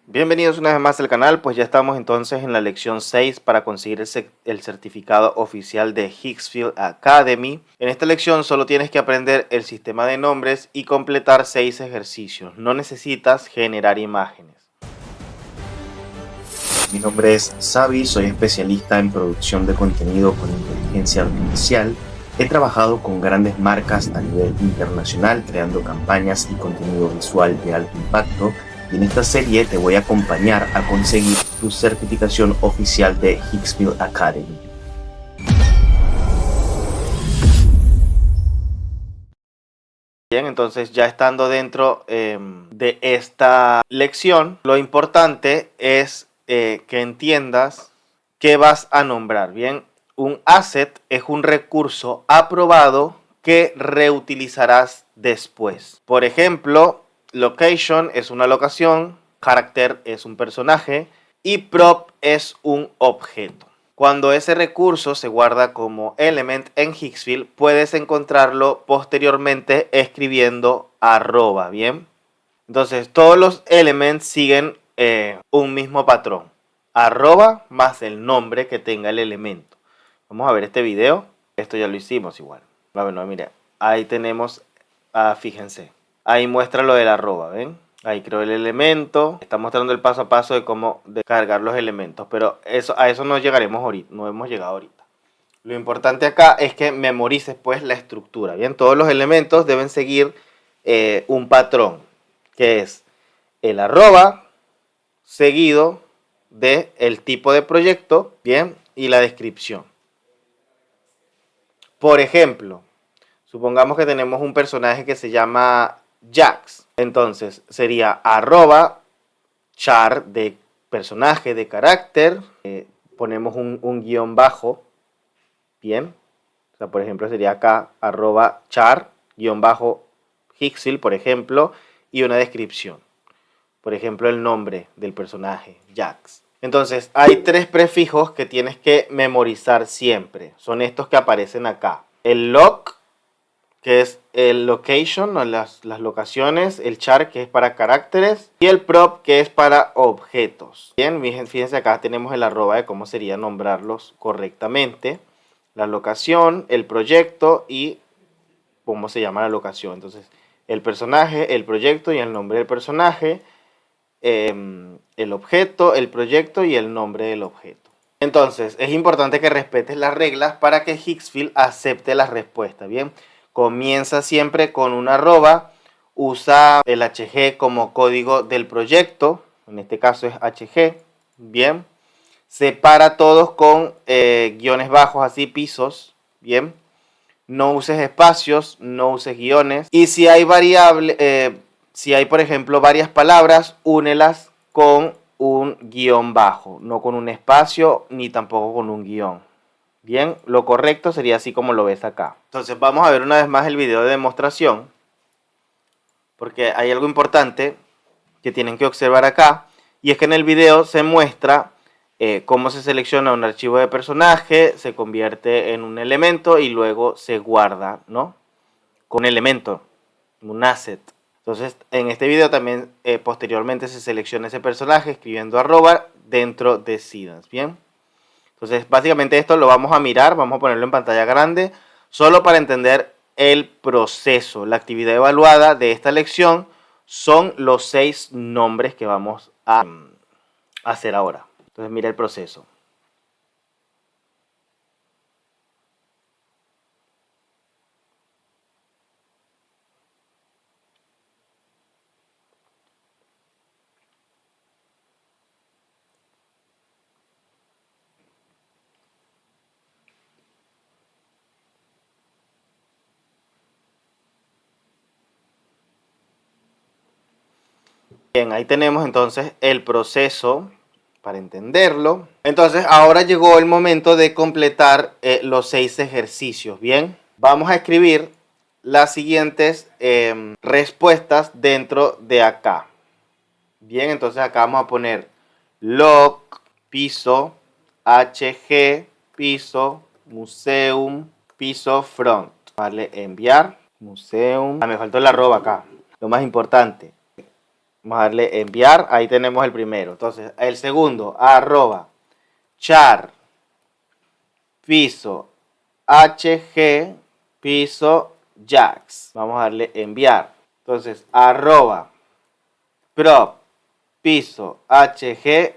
Bienvenidos una vez más al canal, pues ya estamos entonces en la lección 6 para conseguir el certificado oficial de Hicksfield Academy. En esta lección solo tienes que aprender el sistema de nombres y completar 6 ejercicios. No necesitas generar imágenes. Mi nombre es Xavi, soy especialista en producción de contenido con inteligencia artificial. He trabajado con grandes marcas a nivel internacional, creando campañas y contenido visual de alto impacto. Y en esta serie te voy a acompañar a conseguir tu certificación oficial de Hicksfield Academy. Bien, entonces ya estando dentro de esta lección, lo importante es que entiendas qué vas a nombrar. Bien, un asset es un recurso aprobado que reutilizarás después. Por ejemplo, location es una locación, character es un personaje y prop es un objeto. Cuando ese recurso se guarda como element en Hicksfield, puedes encontrarlo posteriormente escribiendo arroba, ¿bien? Entonces, todos los elements siguen un mismo patrón. Arroba más el nombre que tenga el elemento. Vamos a ver este video. Esto ya lo hicimos igual. Bueno, mira, ahí tenemos, fíjense. Ahí muestra lo del arroba, ¿ven? Ahí creo el elemento. Está mostrando el paso a paso de cómo descargar los elementos. Pero a eso no llegaremos ahorita. No hemos llegado ahorita. Lo importante acá es que memorices pues la estructura. Bien, todos los elementos deben seguir un patrón, que es el arroba seguido de el tipo de proyecto, bien, y la descripción. Por ejemplo, supongamos que tenemos un personaje que se llama Jax. Entonces sería arroba char de personaje, de carácter. Ponemos un guión bajo. Bien. O sea, por ejemplo, sería acá arroba char guión bajo Hicksfield, por ejemplo, y una descripción. Por ejemplo, el nombre del personaje, Jax. Entonces, hay 3 prefijos que tienes que memorizar siempre. Son estos que aparecen acá. El loc, que es el location, o las locaciones. El char, que es para caracteres. Y el prop, que es para objetos. Bien, fíjense acá tenemos el arroba de cómo sería nombrarlos correctamente. La locación, el proyecto y cómo se llama la locación. Entonces, el personaje, el proyecto y el nombre del personaje. El objeto, el proyecto y el nombre del objeto. Entonces, es importante que respetes las reglas para que Hicksfield acepte la respuesta, ¿bien? Comienza siempre con un arroba, usa el HG como código del proyecto, en este caso es HG, ¿bien? Separa todos con guiones bajos, así, pisos, ¿bien? No uses espacios, no uses guiones. Y si hay si hay, por ejemplo, varias palabras, únelas con un guión bajo, no con un espacio ni tampoco con un guión. Bien, lo correcto sería así como lo ves acá. Entonces vamos a ver una vez más el video de demostración, porque hay algo importante que tienen que observar acá, y es que en el video se muestra cómo se selecciona un archivo de personaje, se convierte en un elemento y luego se guarda, ¿no? Con un elemento, un asset. Entonces, en este video también posteriormente se selecciona ese personaje escribiendo arroba dentro de Seedance, ¿bien? Entonces, básicamente esto lo vamos a mirar, vamos a ponerlo en pantalla grande, solo para entender el proceso. La actividad evaluada de esta lección son los 6 nombres que vamos a hacer ahora. Entonces, mira el proceso. Bien, ahí tenemos entonces el proceso para entenderlo. Entonces, ahora llegó el momento de completar los 6 ejercicios. Bien, vamos a escribir las siguientes respuestas dentro de acá. Bien, entonces acá vamos a poner loc, piso, hg, piso, museum, piso, front. Vale, enviar, museum. Me faltó el arroba acá, lo más importante. Vamos a darle enviar. Ahí tenemos el primero. Entonces, el segundo, arroba char piso hg piso jax. Vamos a darle enviar. Entonces, arroba prop piso hg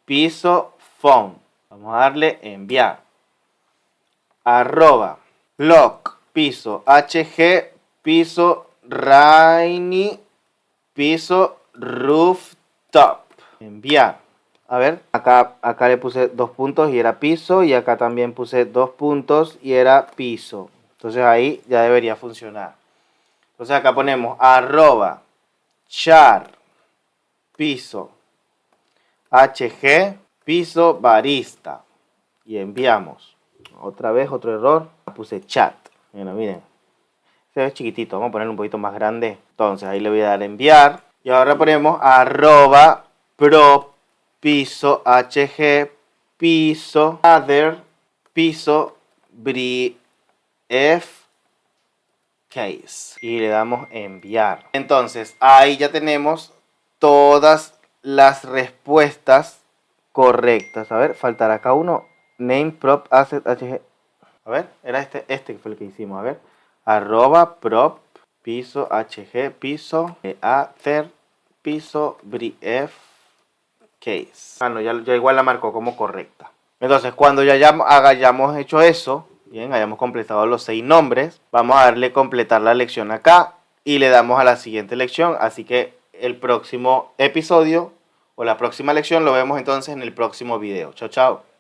piso phone. Vamos a darle enviar. Arroba lock piso hg piso rainy piso rooftop. Enviar. A ver, acá le puse 2 puntos y era piso, y acá también puse 2 puntos y era piso. Entonces ahí ya debería funcionar. Entonces acá ponemos arroba char piso hg piso barista y enviamos. Otra vez otro error, puse chat. Bueno, miren, se ve chiquitito, vamos a ponerlo un poquito más grande. Entonces ahí le voy a dar enviar y ahora ponemos arroba pro piso hg piso other piso brief case y le damos enviar. Entonces ahí ya tenemos todas las respuestas correctas. A ver, faltará acá uno. Name prop asset hg. A ver, era este fue el que hicimos. A ver, arroba prop piso hg piso other piso brief case. Ah, no, ya igual la marcó como correcta. Entonces, cuando ya hayamos hecho eso, bien, hayamos completado los 6 nombres, vamos a darle completar la lección acá y le damos a la siguiente lección. Así que el próximo episodio o la próxima lección lo vemos entonces en el próximo video. Chao, chao.